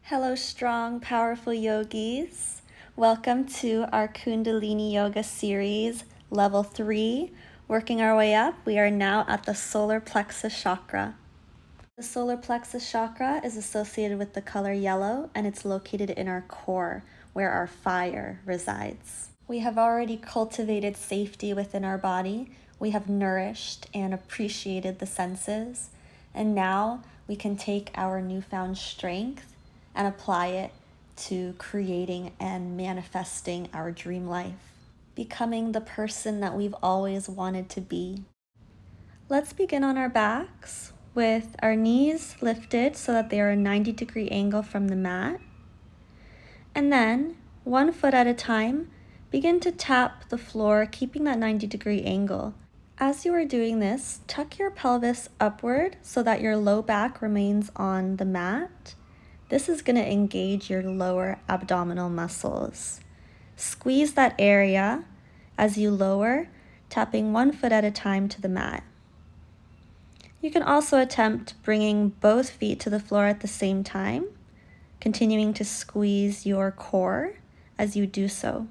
Hello, strong, powerful yogis. Welcome to our Kundalini Yoga series, level 3. Working our way up, we are now at the solar plexus chakra. The solar plexus chakra is associated with the color yellow, and it's located in our core, where our fire resides. We have already cultivated safety within our body. We have nourished and appreciated the senses, and now we can take our newfound strength and apply it to creating and manifesting our dream life, becoming the person that we've always wanted to be. Let's begin on our backs with our knees lifted so that they are a 90-degree angle from the mat. And then, 1 foot at a time, begin to tap the floor, keeping that 90-degree angle. As you are doing this, tuck your pelvis upward so that your low back remains on the mat. This is going to engage your lower abdominal muscles. Squeeze that area as you lower, tapping 1 foot at a time to the mat. You can also attempt bringing both feet to the floor at the same time, continuing to squeeze your core as you do so,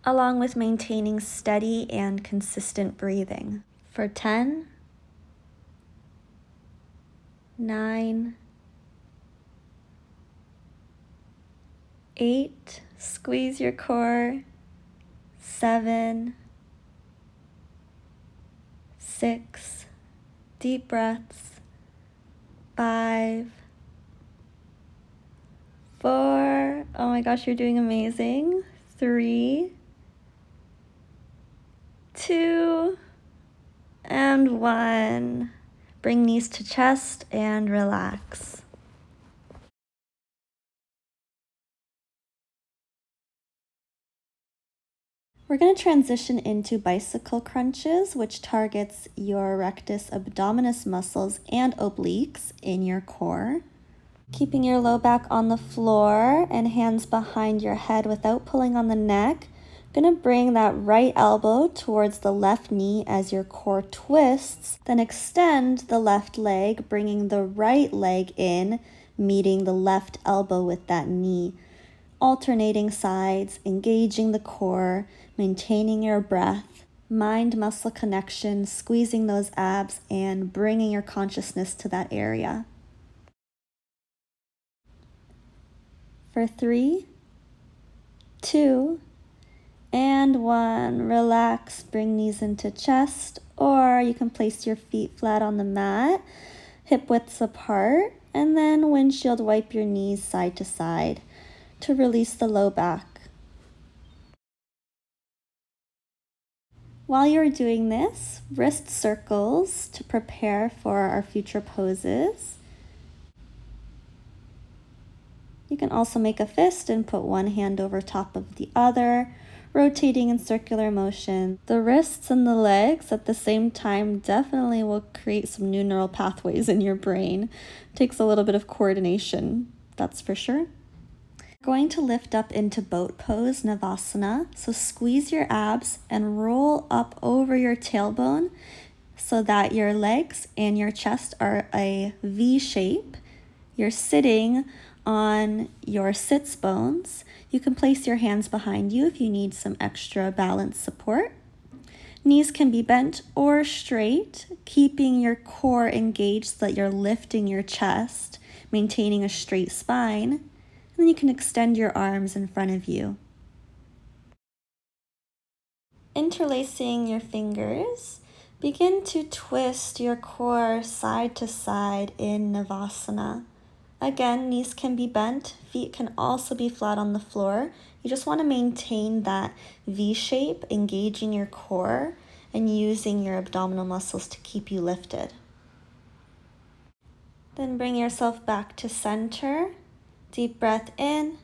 along with maintaining steady and consistent breathing. For 10, 9, 8, squeeze your core, 7, 6, deep breaths, 5, 4, oh my gosh, you're doing amazing, 3, 2, and 1. Bring knees to chest and relax. We're going to transition into bicycle crunches, which targets your rectus abdominis muscles and obliques in your core. Keeping your low back on the floor and hands behind your head without pulling on the neck. Going to bring that right elbow towards the left knee as your core twists. Then extend the left leg, bringing the right leg in, meeting the left elbow with that knee. Alternating sides, engaging the core, maintaining your breath, mind-muscle connection, squeezing those abs, and bringing your consciousness to that area. For 3, 2, and 1. Relax, bring knees into chest, or you can place your feet flat on the mat, hip widths apart, and then windshield wipe your knees side to side to release the low back. While you're doing this, wrist circles to prepare for our future poses. You can also make a fist and put one hand over top of the other, rotating in circular motion. The wrists and the legs at the same time definitely will create some new neural pathways in your brain. Takes a little bit of coordination, that's for sure. We're going to lift up into boat pose, Navasana. So squeeze your abs and roll up over your tailbone so that your legs and your chest are a V shape. You're sitting on your sits bones. You can place your hands behind you if you need some extra balance support. Knees can be bent or straight, keeping your core engaged so that you're lifting your chest, maintaining a straight spine. And then you can extend your arms in front of you. Interlacing your fingers, begin to twist your core side to side in Navasana. Again, knees can be bent, feet can also be flat on the floor. You just want to maintain that V shape, engaging your core and using your abdominal muscles to keep you lifted. Then bring yourself back to center. Deep breath in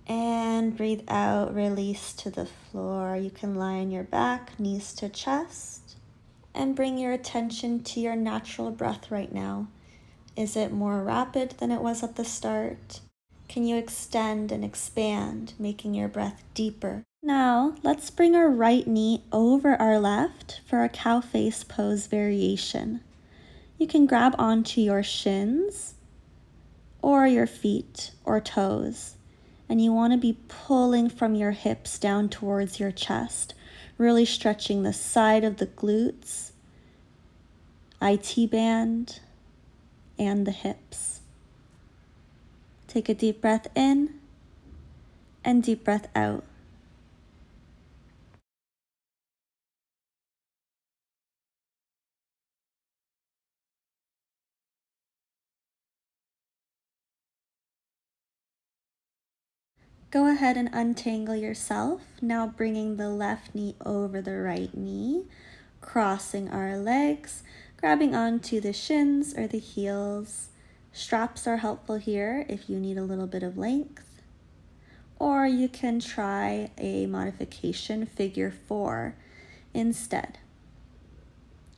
and breathe out, release to the floor. You can lie on your back, knees to chest, and bring your attention to your natural breath right now. Is it more rapid than it was at the start? Can you extend and expand, making your breath deeper? Now, let's bring our right knee over our left for a cow face pose variation. You can grab onto your shins, or or your feet or toes. And you want to be pulling from your hips down towards your chest, really stretching the side of the glutes, IT band, and the hips. Take a deep breath in and deep breath out. Go ahead and untangle yourself, now bringing the left knee over the right knee, crossing our legs, grabbing onto the shins or the heels. Straps are helpful here if you need a little bit of length. Or you can try a modification, figure 4, instead.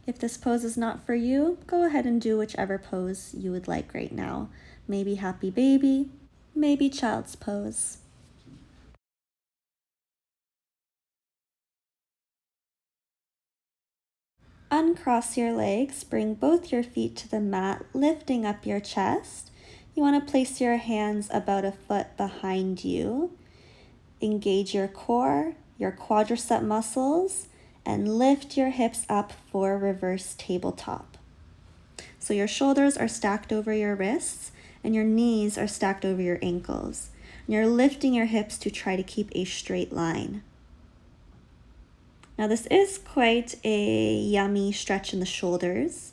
If this pose is not for you, go ahead and do whichever pose you would like right now. Maybe happy baby, maybe child's pose. Uncross your legs, bring both your feet to the mat, lifting up your chest. You want to place your hands about a foot behind you. Engage your core, your quadricep muscles, and lift your hips up for reverse tabletop. So your shoulders are stacked over your wrists and your knees are stacked over your ankles. And you're lifting your hips to try to keep a straight line. Now this is quite a yummy stretch in the shoulders,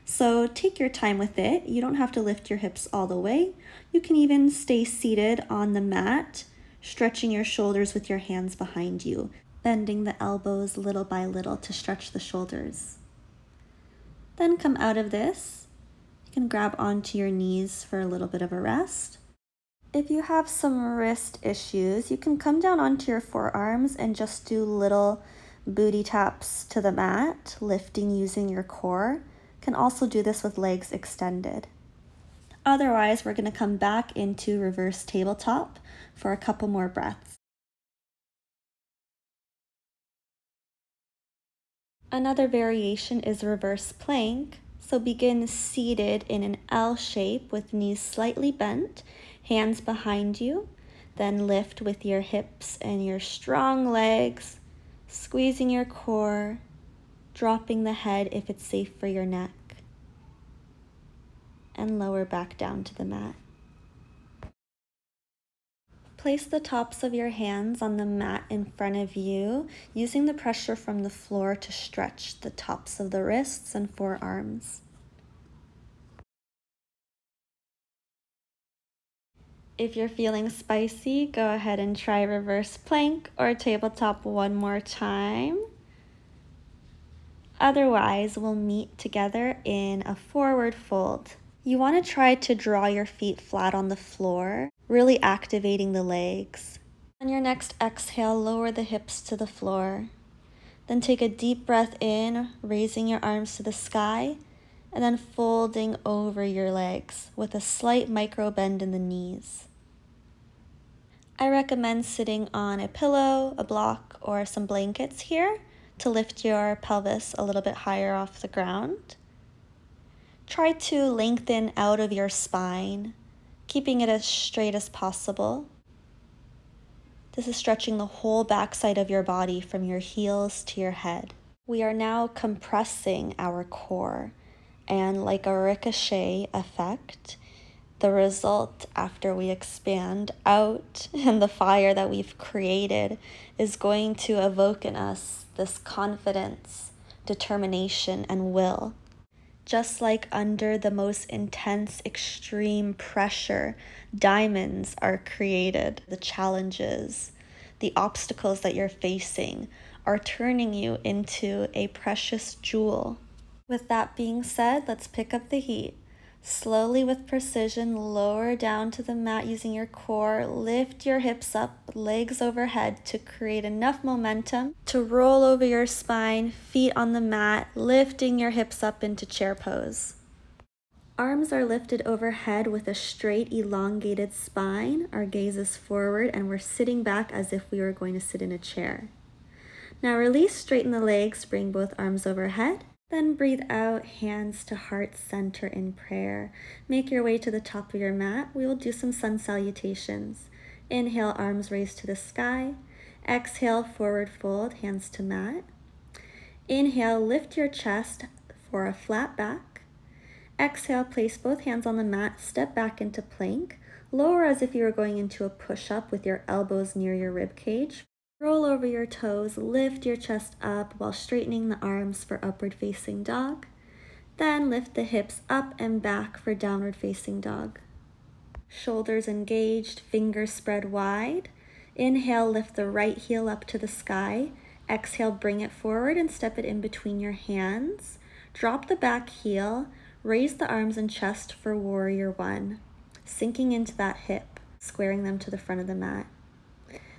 so take your time with it. You don't have to lift your hips all the way. You can even stay seated on the mat, stretching your shoulders with your hands behind you, bending the elbows little by little to stretch the shoulders. Then come out of this. You can grab onto your knees for a little bit of a rest. If you have some wrist issues, you can come down onto your forearms and just do little booty taps to the mat, lifting using your core. Can also do this with legs extended. Otherwise, we're going to come back into reverse tabletop for a couple more breaths. Another variation is reverse plank. So begin seated in an L shape with knees slightly bent, hands behind you. Then lift with your hips and your strong legs, squeezing your core, dropping the head if it's safe for your neck, and lower back down to the mat. Place the tops of your hands on the mat in front of you, using the pressure from the floor to stretch the tops of the wrists and forearms. If you're feeling spicy, go ahead and try reverse plank or tabletop one more time. Otherwise, we'll meet together in a forward fold. You want to try to draw your feet flat on the floor, really activating the legs. On your next exhale, lower the hips to the floor. Then take a deep breath in, raising your arms to the sky, and then folding over your legs with a slight micro bend in the knees. I recommend sitting on a pillow, a block, or some blankets here to lift your pelvis a little bit higher off the ground. Try to lengthen out of your spine, keeping it as straight as possible. This is stretching the whole backside of your body from your heels to your head. We are now compressing our core, and like a ricochet effect, the result after we expand out and the fire that we've created is going to evoke in us this confidence, determination, and will. Just like under the most intense, extreme pressure, diamonds are created. The challenges, the obstacles that you're facing are turning you into a precious jewel. With that being said, let's pick up the heat. Slowly with precision, lower down to the mat using your core. Lift your hips up, legs overhead to create enough momentum to roll over your spine, feet on the mat, lifting your hips up into chair pose. Arms are lifted overhead with a straight, elongated spine. Our gaze is forward and we're sitting back as if we were going to sit in a chair. Now release, straighten the legs, bring both arms overhead. Then breathe out, hands to heart center in prayer. Make your way to the top of your mat. We will do some sun salutations. Inhale, arms raised to the sky. Exhale, forward fold, hands to mat. Inhale, lift your chest for a flat back. Exhale, place both hands on the mat, step back into plank. Lower as if you were going into a push-up with your elbows near your rib cage. Roll over your toes, lift your chest up while straightening the arms for upward facing dog. Then lift the hips up and back for downward facing dog. Shoulders engaged, fingers spread wide. Inhale, lift the right heel up to the sky. Exhale, bring it forward and step it in between your hands. Drop the back heel, raise the arms and chest for warrior one, sinking into that hip, squaring them to the front of the mat.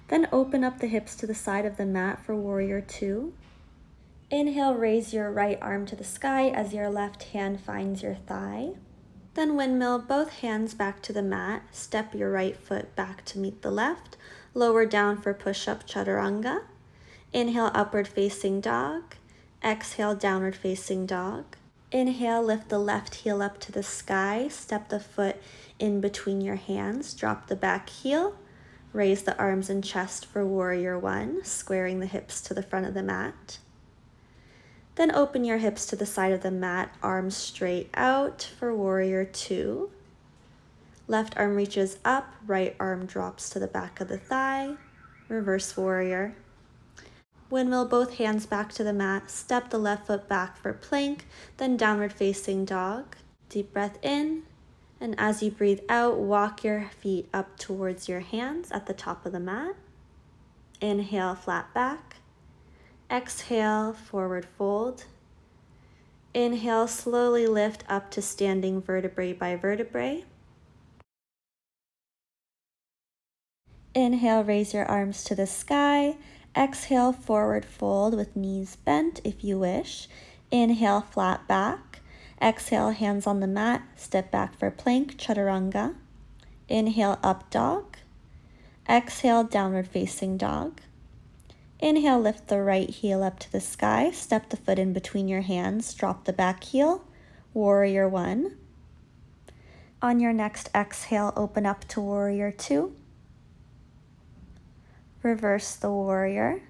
Then open up the hips to the side of the mat for warrior two. Inhale, raise your right arm to the sky as your left hand finds your thigh. Then windmill both hands back to the mat. Step your right foot back to meet the left. Lower down for push-up chaturanga. Inhale, upward facing dog. Exhale, downward facing dog. Inhale, lift the left heel up to the sky. Step the foot in between your hands. Drop the back heel. Raise the arms and chest for warrior one, squaring the hips to the front of the mat. Then open your hips to the side of the mat, arms straight out for warrior two. Left arm reaches up, right arm drops to the back of the thigh, reverse warrior. Windmill both hands back to the mat, step the left foot back for plank, then downward facing dog. Deep breath in. And as you breathe out, walk your feet up towards your hands at the top of the mat. Inhale, flat back. Exhale, forward fold. Inhale, slowly lift up to standing vertebrae by vertebrae. Inhale, raise your arms to the sky. Exhale, forward fold with knees bent if you wish. Inhale, flat back. Exhale, hands on the mat, step back for plank, chaturanga. Inhale, up dog. Exhale, downward facing dog. Inhale, lift the right heel up to the sky, step the foot in between your hands, drop the back heel, warrior one. On your next exhale, open up to warrior two. Reverse the warrior.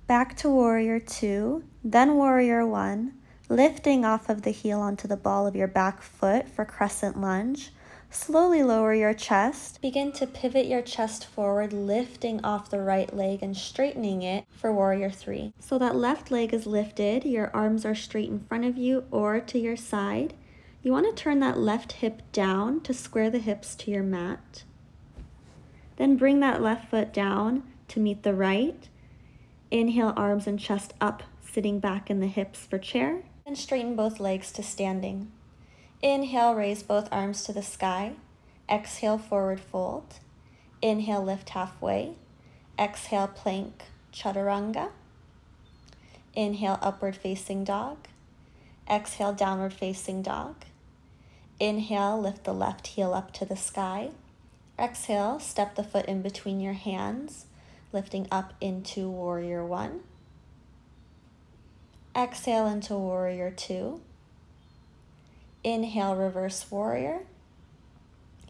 Back to warrior two, then warrior one, lifting off of the heel onto the ball of your back foot for crescent lunge. Slowly lower your chest. Begin to pivot your chest forward, lifting off the right leg and straightening it for warrior three. So that left leg is lifted, your arms are straight in front of you or to your side. You want to turn that left hip down to square the hips to your mat. Then bring that left foot down to meet the right. Inhale, arms and chest up, sitting back in the hips for chair. And straighten both legs to standing. Inhale, raise both arms to the sky. Exhale, forward fold. Inhale, lift halfway. Exhale, plank, chaturanga. Inhale, upward facing dog. Exhale, downward facing dog. Inhale, lift the left heel up to the sky. Exhale, step the foot in between your hands, lifting up into warrior one. Exhale into warrior two. Inhale, reverse warrior.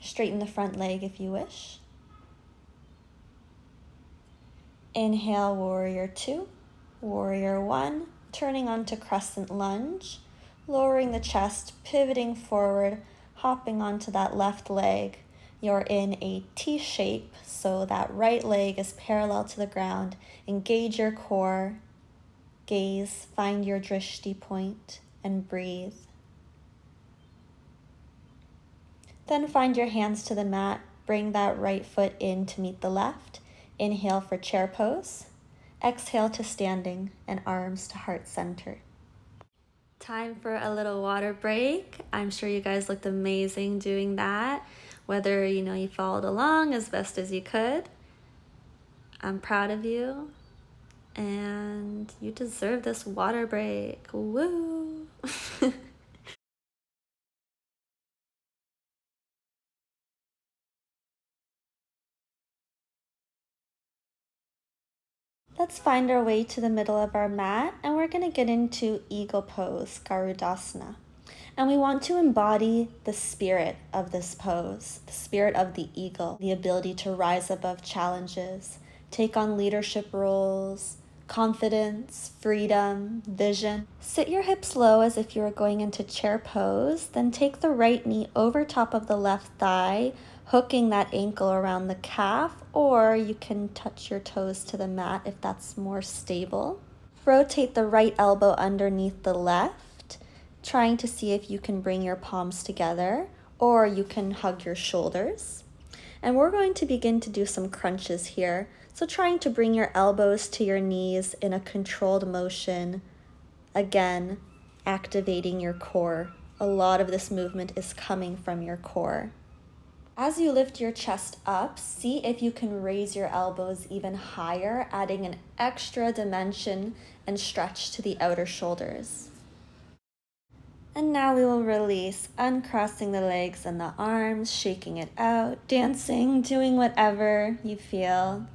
Straighten the front leg if you wish. Inhale, warrior two. Warrior one, turning onto crescent lunge, lowering the chest, pivoting forward, hopping onto that left leg. You're in a T shape, so that right leg is parallel to the ground. Engage your core, gaze, find your drishti point, and breathe. Then find your hands to the mat, bring that right foot in to meet the left. Inhale for chair pose. Exhale to standing and arms to heart center. Time for a little water break. I'm sure you guys looked amazing doing that. Whether you followed along as best as you could. I'm proud of you. And you deserve this water break. Woo! Let's find our way to the middle of our mat, and we're going to get into eagle pose, 𝘾𝙀𝙀. And we want to embody the spirit of this pose, the spirit of the eagle, the ability to rise above challenges, take on leadership roles, confidence, freedom, vision. Sit your hips low as if you were going into chair pose, then take the right knee over top of the left thigh, hooking that ankle around the calf, or you can touch your toes to the mat if that's more stable. Rotate the right elbow underneath the left, trying to see if you can bring your palms together, or you can hug your shoulders. And we're going to begin to do some crunches here. So trying to bring your elbows to your knees in a controlled motion. Again, activating your core. A lot of this movement is coming from your core. As you lift your chest up, see if you can raise your elbows even higher, adding an extra dimension and stretch to the outer shoulders. And now we will release, uncrossing the legs and the arms, shaking it out, dancing, doing whatever you feel.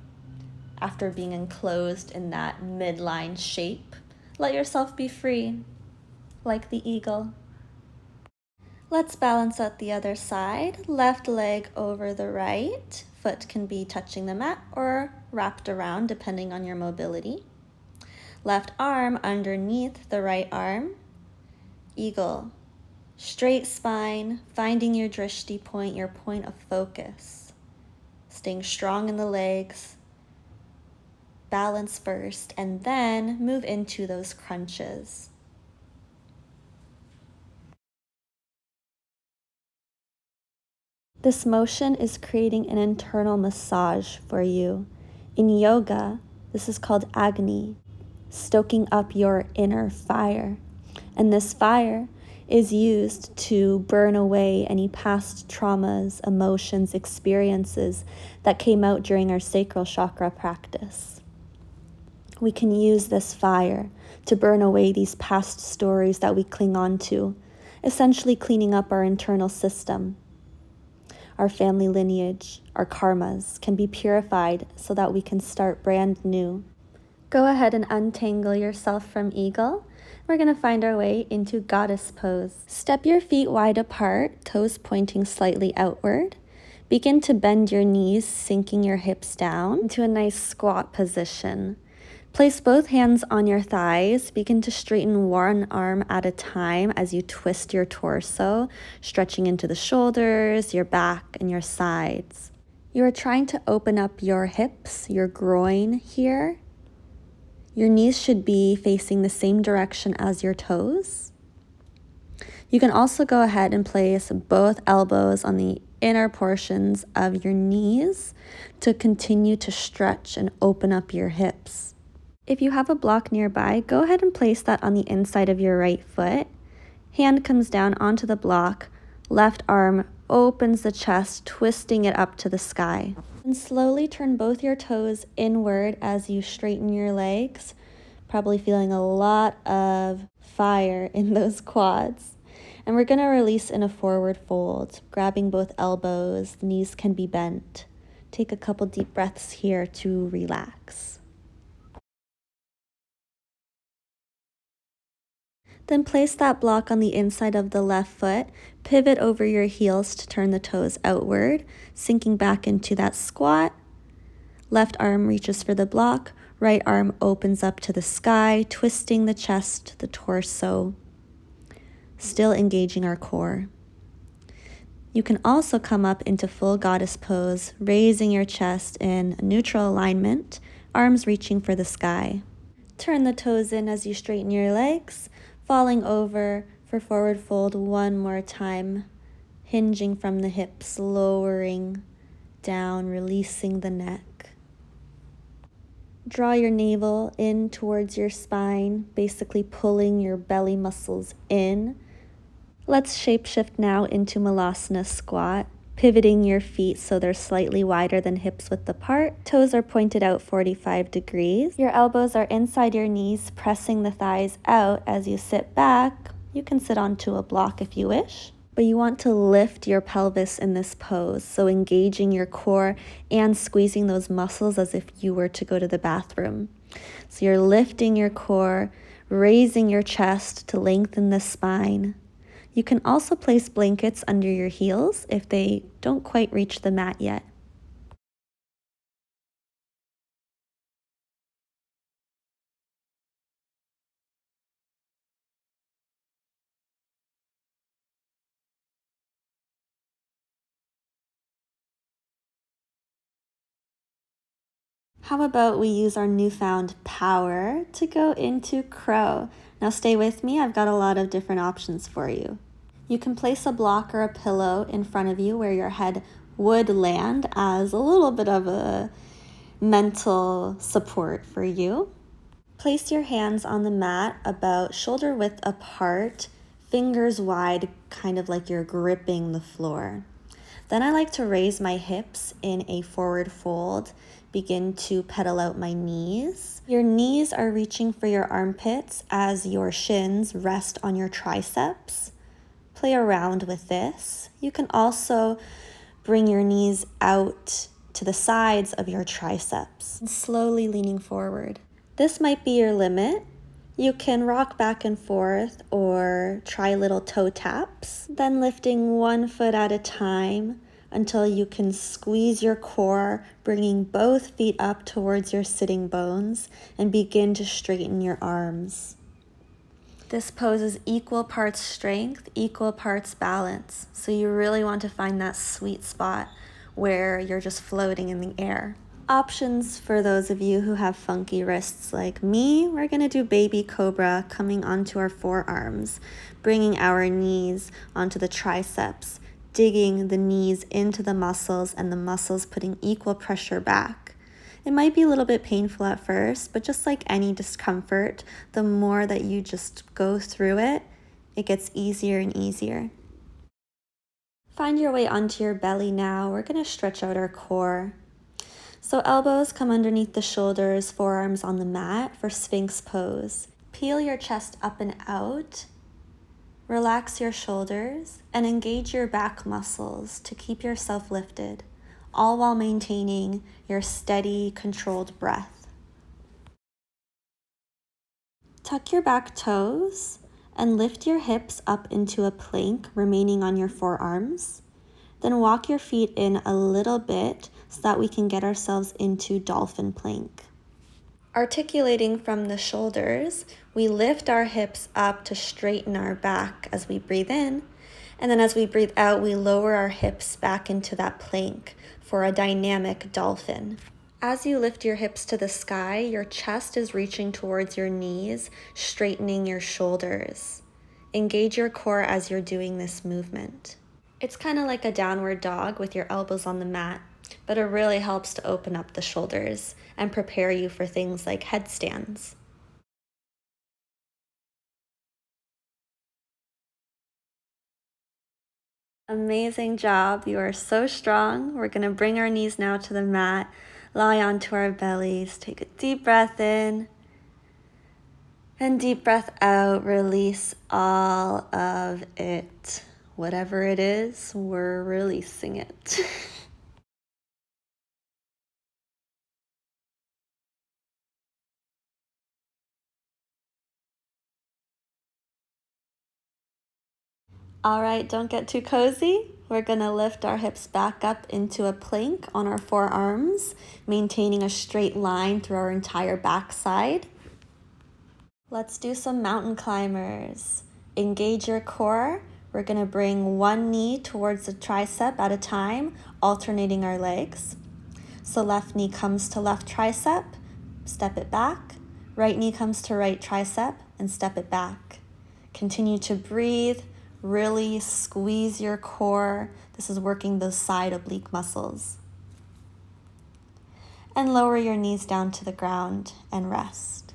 After being enclosed in that midline shape, let yourself be free, like the eagle. Let's balance out the other side. Left leg over the right. Foot can be touching the mat or wrapped around, depending on your mobility. Left arm underneath the right arm. Eagle. Straight spine, finding your drishti point, your point of focus. Staying strong in the legs. Balance first, and then move into those crunches. This motion is creating an internal massage for you. In yoga, this is called Agni, stoking up your inner fire. And this fire is used to burn away any past traumas, emotions, experiences that came out during our sacral chakra practice. We can use this fire to burn away these past stories that we cling on to, essentially cleaning up our internal system. Our family lineage, our karmas can be purified so that we can start brand new. Go ahead and untangle yourself from eagle. We're going to find our way into goddess pose. Step your feet wide apart, toes pointing slightly outward. Begin to bend your knees, sinking your hips down into a nice squat position. Place both hands on your thighs. Begin to straighten one arm at a time as you twist your torso, stretching into the shoulders, your back, and your sides. You are trying to open up your hips, your groin here. Your knees should be facing the same direction as your toes. You can also go ahead and place both elbows on the inner portions of your knees to continue to stretch and open up your hips. If you have a block nearby, go ahead and place that on the inside of your right foot. Hand comes down onto the block. Left arm opens the chest, twisting it up to the sky. And slowly turn both your toes inward as you straighten your legs, probably feeling a lot of fire in those quads. And we're going to release in a forward fold, grabbing both elbows. The knees can be bent. Take a couple deep breaths here to relax. Then place that block on the inside of the left foot, pivot over your heels to turn the toes outward, sinking back into that squat. Left arm reaches for the block, right arm opens up to the sky, twisting the chest, the torso, still engaging our core. You can also come up into full goddess pose, raising your chest in neutral alignment, arms reaching for the sky. Turn the toes in as you straighten your legs, falling over for forward fold one more time, hinging from the hips, lowering down, releasing the neck. Draw your navel in towards your spine, basically pulling your belly muscles in. Let's shapeshift now into Malasana squat, pivoting your feet so they're slightly wider than hips width apart. Toes are pointed out 45 degrees. Your elbows are inside your knees, pressing the thighs out as you sit back. You can sit onto a block if you wish, but you want to lift your pelvis in this pose, so engaging your core and squeezing those muscles as if you were to go to the bathroom. So you're lifting your core, raising your chest to lengthen the spine. You can also place blankets under your heels if they don't quite reach the mat yet. How about we use our newfound power to go into crow? Now stay with me, I've got a lot of different options for you. You can place a block or a pillow in front of you where your head would land as a little bit of a mental support for you. Place your hands on the mat about shoulder width apart, fingers wide, kind of like you're gripping the floor. Then I like to raise my hips in a forward fold, begin to pedal out my knees. Your knees are reaching for your armpits as your shins rest on your triceps. Play around with this. You can also bring your knees out to the sides of your triceps, slowly leaning forward. This might be your limit. You can rock back and forth or try little toe taps, then lifting one foot at a time until you can squeeze your core, bringing both feet up towards your sitting bones and begin to straighten your arms. This pose is equal parts strength, equal parts balance. So you really want to find that sweet spot where you're just floating in the air. Options for those of you who have funky wrists like me, we're going to do baby cobra coming onto our forearms, bringing our knees onto the triceps, digging the knees into the muscles and the muscles putting equal pressure back. It might be a little bit painful at first, but just like any discomfort, the more that you just go through it, it gets easier and easier. Find your way onto your belly now. We're going to stretch out our core. So elbows come underneath the shoulders, forearms on the mat for Sphinx pose. Peel your chest up and out. Relax your shoulders and engage your back muscles to keep yourself lifted, all while maintaining your steady, controlled breath. Tuck your back toes and lift your hips up into a plank, remaining on your forearms. Then walk your feet in a little bit so that we can get ourselves into dolphin plank. Articulating from the shoulders, we lift our hips up to straighten our back as we breathe in, and then as we breathe out, we lower our hips back into that plank for a dynamic dolphin. As you lift your hips to the sky, your chest is reaching towards your knees, straightening your shoulders. Engage your core as you're doing this movement. It's kind of like a downward dog with your elbows on the mat, but it really helps to open up the shoulders and prepare you for things like headstands. Amazing job. You are so strong. We're going to bring our knees now to the mat, lie onto our bellies, take a deep breath in, and deep breath out. Release all of it. Whatever it is, we're releasing it. All right, don't get too cozy. We're gonna lift our hips back up into a plank on our forearms, maintaining a straight line through our entire backside. Let's do some mountain climbers. Engage your core. We're gonna bring one knee towards the tricep at a time, alternating our legs. So left knee comes to left tricep, step it back. Right knee comes to right tricep and step it back. Continue to breathe. Really squeeze your core. This is working those side oblique muscles. And lower your knees down to the ground and rest.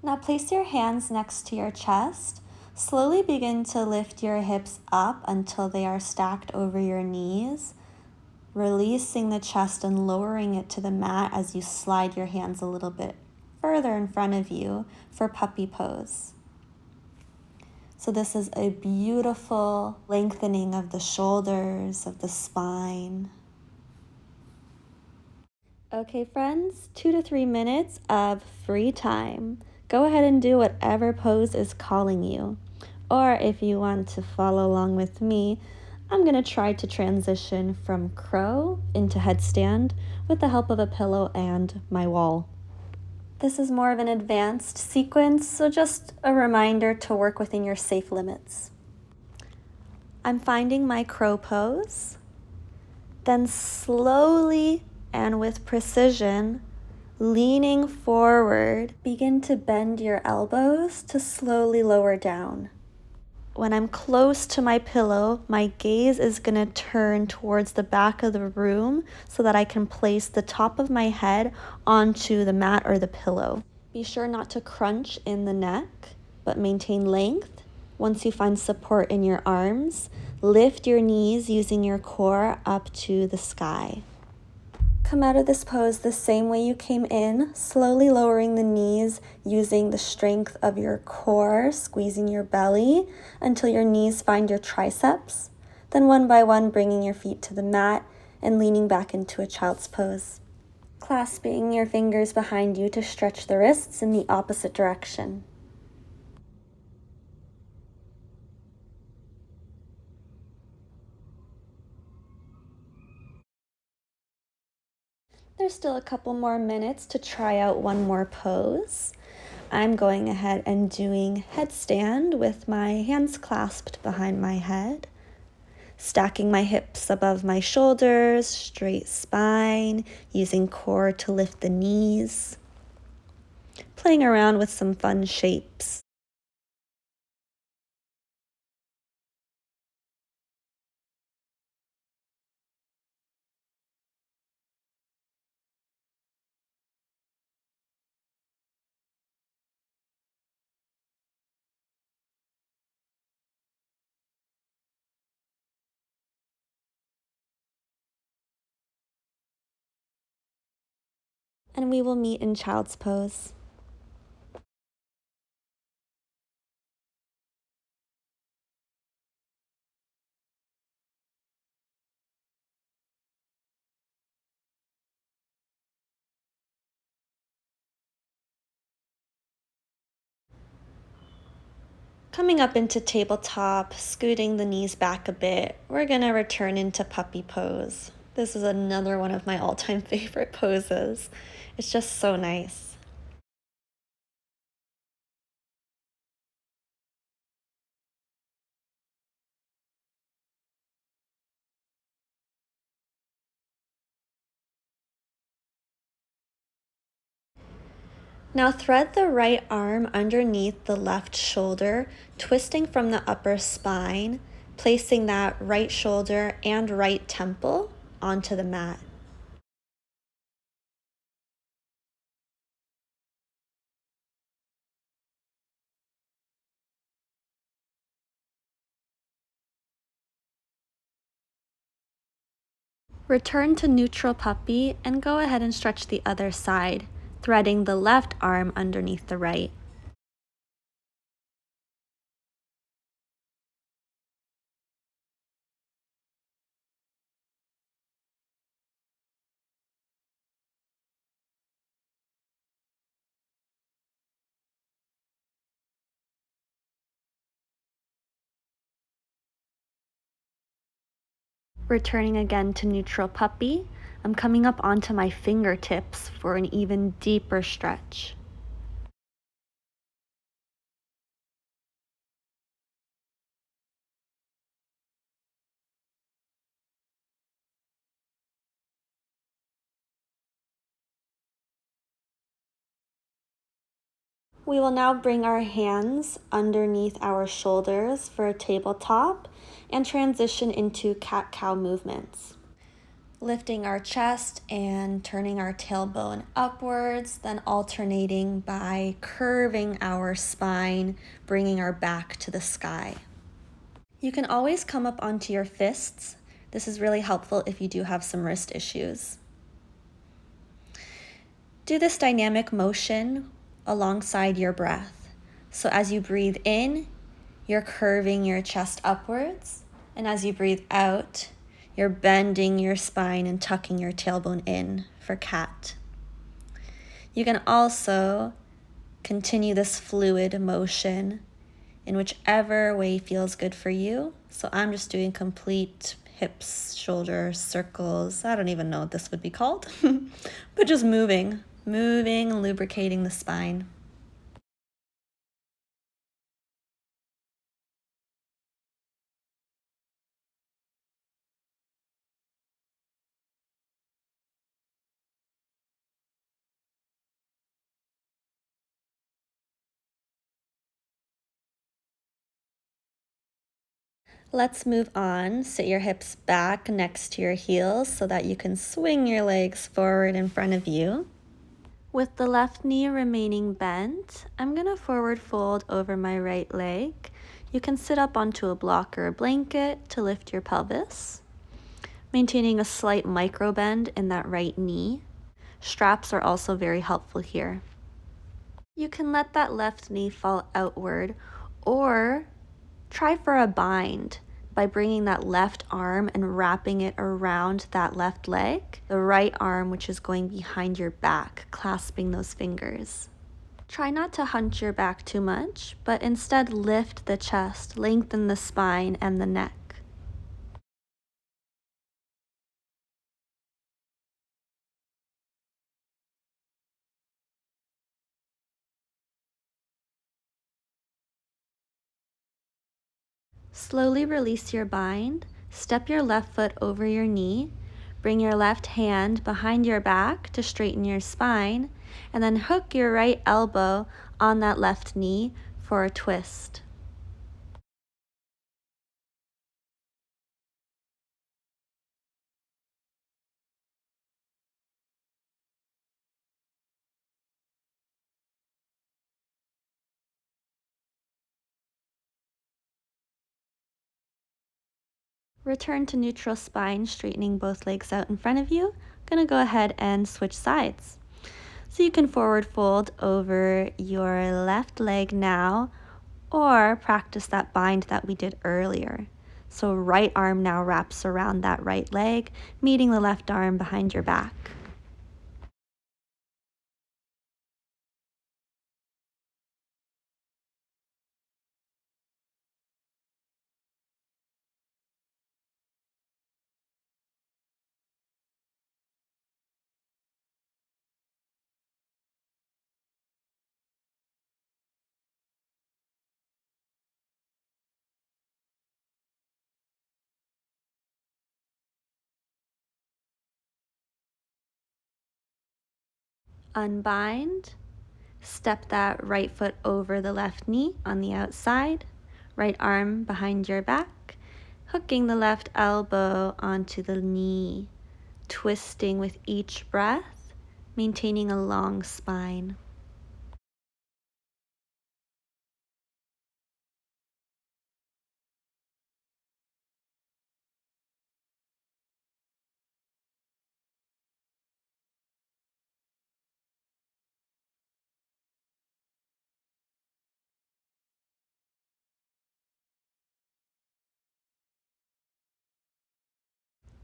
Now place your hands next to your chest. Slowly begin to lift your hips up until they are stacked over your knees, releasing the chest and lowering it to the mat as you slide your hands a little bit further in front of you for puppy pose. So this is a beautiful lengthening of the shoulders, of the spine. Okay, friends, 2 to 3 minutes of free time. Go ahead and do whatever pose is calling you. Or if you want to follow along with me, I'm going to try to transition from crow into headstand with the help of a pillow and my wall. This is more of an advanced sequence, so just a reminder to work within your safe limits. I'm finding my crow pose, then slowly and with precision, leaning forward, begin to bend your elbows to slowly lower down. When I'm close to my pillow, my gaze is going to turn towards the back of the room so that I can place the top of my head onto the mat or the pillow. Be sure not to crunch in the neck, but maintain length. Once you find support in your arms, lift your knees using your core up to the sky. Come out of this pose the same way you came in, slowly lowering the knees using the strength of your core, squeezing your belly until your knees find your triceps. Then one by one, bringing your feet to the mat and leaning back into a child's pose. Clasping your fingers behind you to stretch the wrists in the opposite direction. There's still a couple more minutes to try out one more pose. I'm going ahead and doing headstand with my hands clasped behind my head, stacking my hips above my shoulders, straight spine, using core to lift the knees, playing around with some fun shapes. And we will meet in child's pose. Coming up into tabletop, scooting the knees back a bit, we're gonna return into puppy pose. This is another one of my all-time favorite poses. It's just so nice. Now thread the right arm underneath the left shoulder, twisting from the upper spine, placing that right shoulder and right temple onto the mat. Return to neutral puppy and go ahead and stretch the other side, threading the left arm underneath the right. Returning again to neutral puppy, I'm coming up onto my fingertips for an even deeper stretch. We will now bring our hands underneath our shoulders for a tabletop and transition into cat-cow movements. Lifting our chest and turning our tailbone upwards, then alternating by curving our spine, bringing our back to the sky. You can always come up onto your fists. This is really helpful if you do have some wrist issues. Do this dynamic motion alongside your breath. So as you breathe in, You're curving your chest upwards, and as you breathe out, you're bending your spine and tucking your tailbone in for cat. You can also continue this fluid motion in whichever way feels good for you. So I'm just doing complete hips, shoulders, circles. I don't even know what this would be called, but just moving and lubricating the spine. Let's move on. Sit your hips back next to your heels so that you can swing your legs forward in front of you. With the left knee remaining bent, I'm going to forward fold over my right leg. You can sit up onto a block or a blanket to lift your pelvis, maintaining a slight micro bend in that right knee. Straps are also very helpful here. You can let that left knee fall outward or try for a bind by bringing that left arm and wrapping it around that left leg, the right arm which is going behind your back, clasping those fingers. Try not to hunch your back too much, but instead lift the chest, lengthen the spine and the neck. Slowly release your bind, step your left foot over your knee, bring your left hand behind your back to straighten your spine, and then hook your right elbow on that left knee for a twist. Return to neutral spine, straightening both legs out in front of you. Gonna go ahead and switch sides. So you can forward fold over your left leg now, or practice that bind that we did earlier. So right arm now wraps around that right leg, meeting the left arm behind your back. Unbind, step that right foot over the left knee on the outside, right arm behind your back, hooking the left elbow onto the knee, twisting with each breath, maintaining a long spine.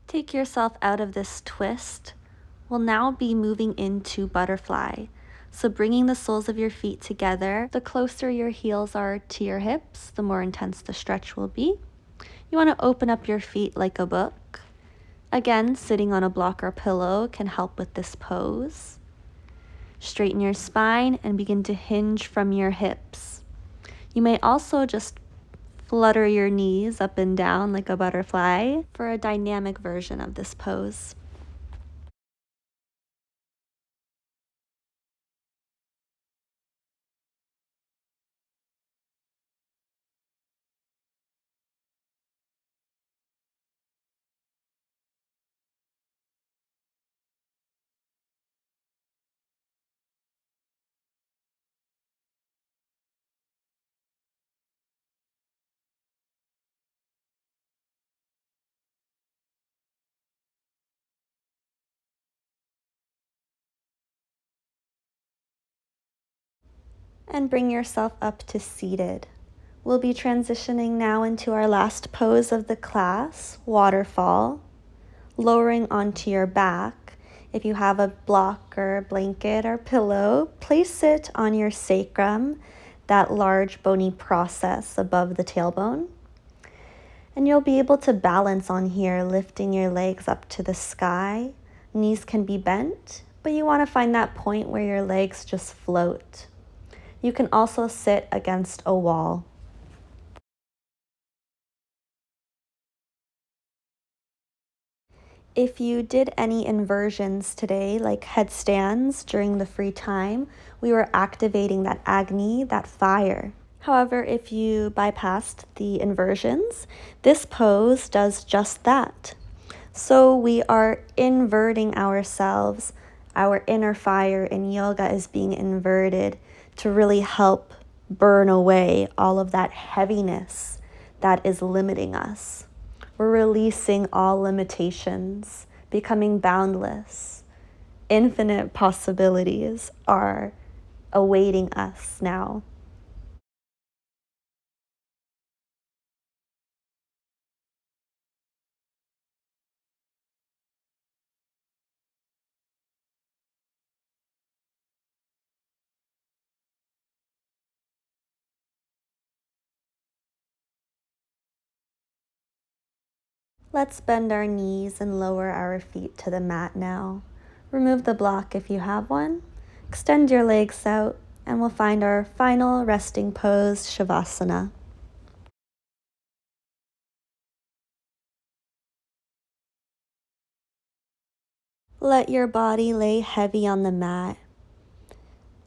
Take yourself out of this twist. We'll now be moving into butterfly. So bringing the soles of your feet together, the closer your heels are to your hips, the more intense the stretch will be. You want to open up your feet like a book. Again, sitting on a block or pillow can help with this pose. Straighten your spine and begin to hinge from your hips. You may also just flutter your knees up and down like a butterfly for a dynamic version of this pose. And bring yourself up to seated. We'll be transitioning now into our last pose of the class, waterfall, lowering onto your back. If you have a block or blanket or pillow, place it on your sacrum, that large bony process above the tailbone. And you'll be able to balance on here, lifting your legs up to the sky. Knees can be bent, but you want to find that point where your legs just float. You can also sit against a wall. If you did any inversions today, like headstands during the free time, we were activating that Agni, that fire. However, if you bypassed the inversions, this pose does just that. So we are inverting ourselves. Our inner fire in yoga is being inverted to really help burn away all of that heaviness that is limiting us. We're releasing all limitations, becoming boundless. Infinite possibilities are awaiting us now. Let's bend our knees and lower our feet to the mat now. Remove the block if you have one. Extend your legs out, and we'll find our final resting pose, Shavasana. Let your body lay heavy on the mat.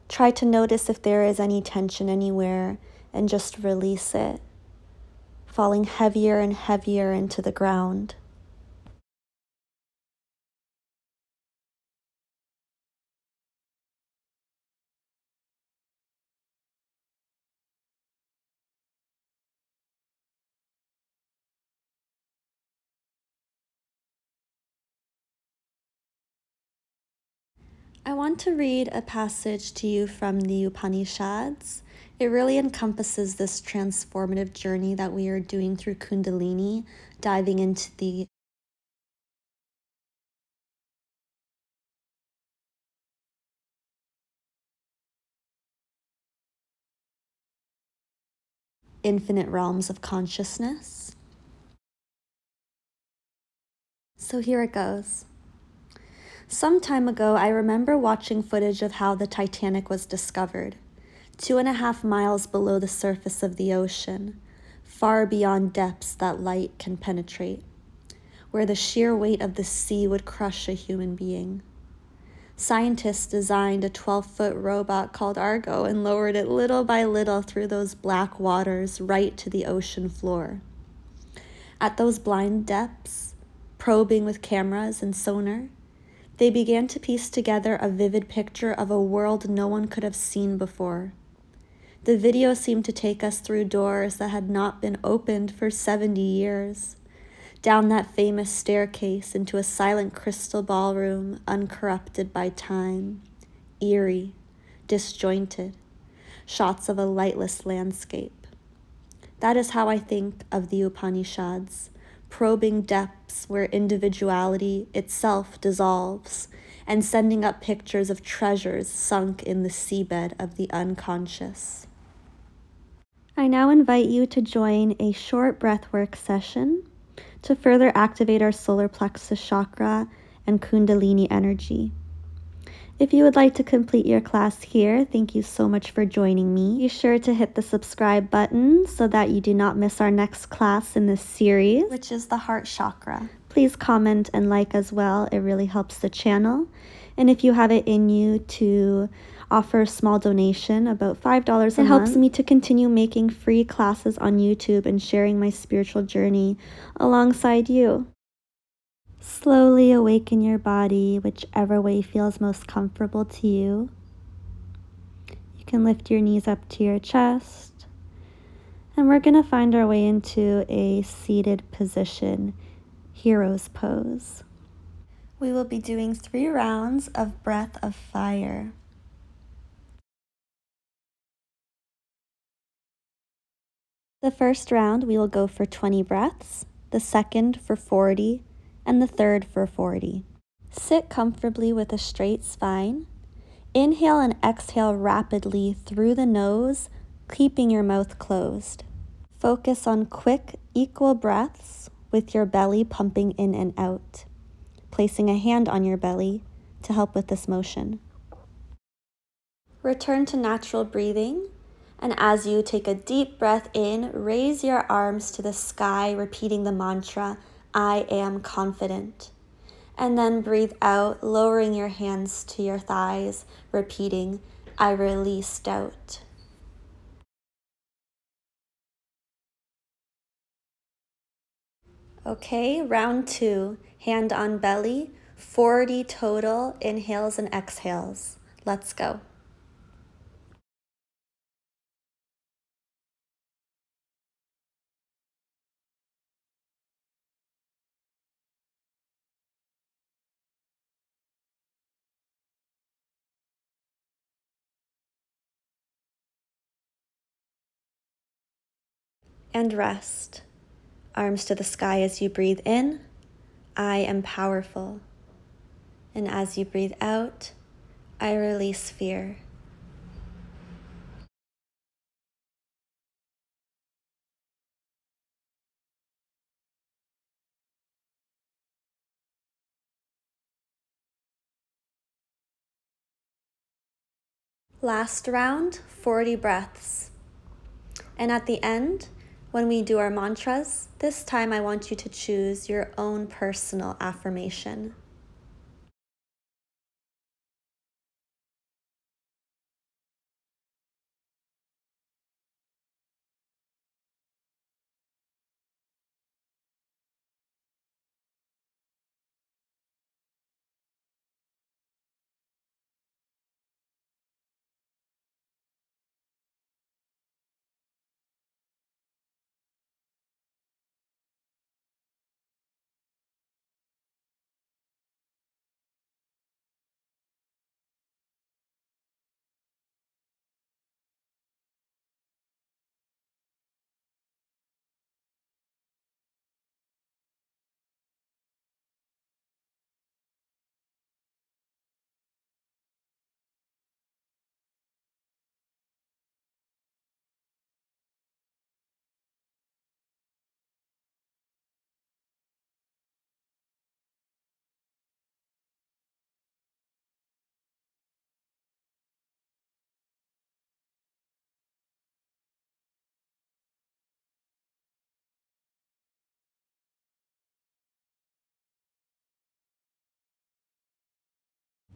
Try to notice if there is any tension anywhere and just release it, falling heavier and heavier into the ground. I want to read a passage to you from the Upanishads. It really encompasses this transformative journey that we are doing through Kundalini, diving into the infinite realms of consciousness. So here it goes. Some time ago, I remember watching footage of how the Titanic was discovered, 2.5 miles below the surface of the ocean, far beyond depths that light can penetrate, where the sheer weight of the sea would crush a human being. Scientists designed a 12-foot robot called Argo and lowered it little by little through those black waters right to the ocean floor. At those blind depths, probing with cameras and sonar, they began to piece together a vivid picture of a world no one could have seen before. The video seemed to take us through doors that had not been opened for 70 years, down that famous staircase into a silent crystal ballroom uncorrupted by time, eerie, disjointed, shots of a lightless landscape. That is how I think of the Upanishads, probing depths where individuality itself dissolves, and sending up pictures of treasures sunk in the seabed of the unconscious. I now invite you to join a short breathwork session to further activate our solar plexus chakra and Kundalini energy. If you would like to complete your class here, thank you so much for joining me. Be sure to hit the subscribe button so that you do not miss our next class in this series, which is the heart chakra. Please comment and like as well. It really helps the channel. And if you have it in you to offer a small donation, about $5 a month, it helps me to continue making free classes on YouTube and sharing my spiritual journey alongside you. Slowly awaken your body, whichever way feels most comfortable to you. You can lift your knees up to your chest. And we're going to find our way into a seated position, hero's pose. We will be doing 3 rounds of breath of fire. The first round, we will go for 20 breaths, the second for 40, and the third for 40. Sit comfortably with a straight spine. Inhale and exhale rapidly through the nose, keeping your mouth closed. Focus on quick, equal breaths with your belly pumping in and out, placing a hand on your belly to help with this motion. Return to natural breathing, and as you take a deep breath in, raise your arms to the sky, repeating the mantra, I am confident. And then breathe out, lowering your hands to your thighs, repeating, I release doubt. Okay, round 2, hand on belly, 40 total inhales and exhales. Let's go. And rest. Arms to the sky as you breathe in, I am powerful. And as you breathe out, I release fear. Last round, 40 breaths. And at the end, when we do our mantras, this time I want you to choose your own personal affirmation.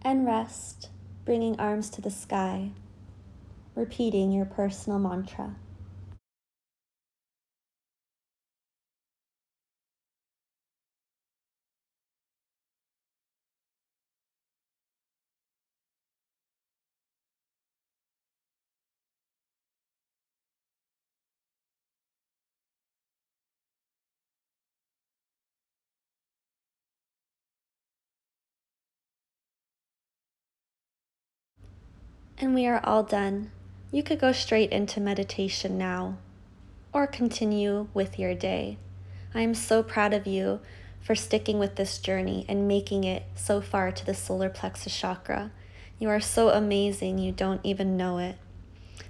And rest, bringing arms to the sky, repeating your personal mantra. And we are all done. You could go straight into meditation now, or continue with your day. I am so proud of you for sticking with this journey and making it so far to the solar plexus chakra. You are so amazing, you don't even know it.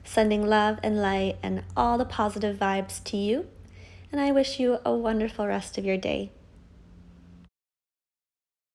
Sending love and light and all the positive vibes to you, and I wish you a wonderful rest of your day.